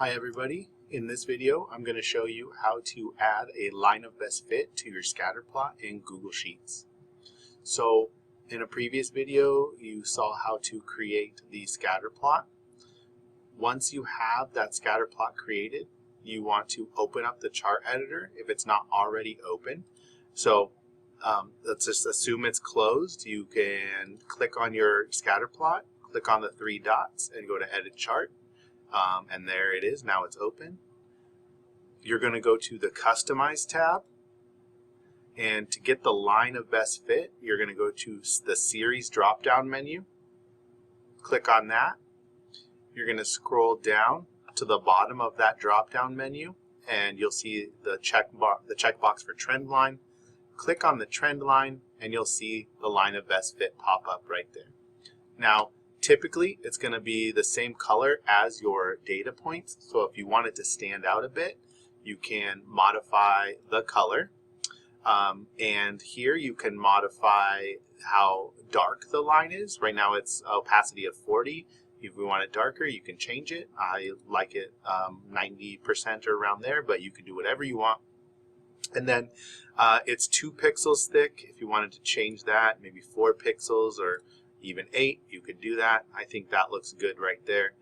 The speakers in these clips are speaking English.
Hi everybody, in this video I'm going to show you how to add a line of best fit to your scatter plot in Google Sheets. So in a previous video you saw how to create the scatter plot. Once you have that scatter plot created, you want to open up the chart editor if it's not already open. So let's just assume it's closed. You can click on your scatter plot, click on the three dots and go to edit chart. And there it is. Now it's open. You're going to go to the Customize tab, and to get the line of best fit, you're going to go to the Series drop-down menu. Click on that. You're going to scroll down to the bottom of that drop-down menu, and you'll see the checkbox for trend line. Click on the trend line, and you'll see the line of best fit pop up right there. Now, typically, it's going to be the same color as your data points. So if you want it to stand out a bit, you can modify the color. And here you can modify how dark the line is. Right now it's opacity of 40. If we want it darker, you can change it. I like it 90% or around there, but you can do whatever you want. And then it's 2 pixels thick. If you wanted to change that, maybe 4 pixels or even 8, you could do that. I think that looks good right there,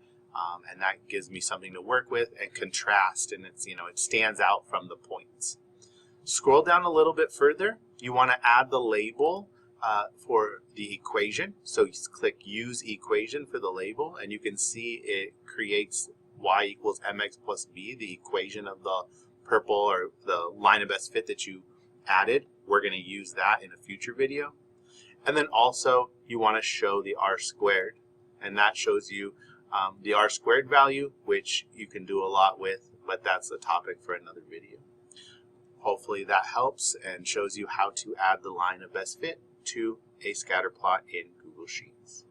and that gives me something to work with and contrast, and it's, it stands out from the points. Scroll down a little bit further. You want to add the label for the equation, so you just click Use Equation for the label, and you can see it creates y equals mx plus b, the equation of the purple or the line of best fit that you added. We're going to use that in a future video. And then also you want to show the r squared, and that shows you the r squared value, which you can do a lot with, but that's a topic for another video. Hopefully that helps and shows you how to add the line of best fit to a scatter plot in Google Sheets.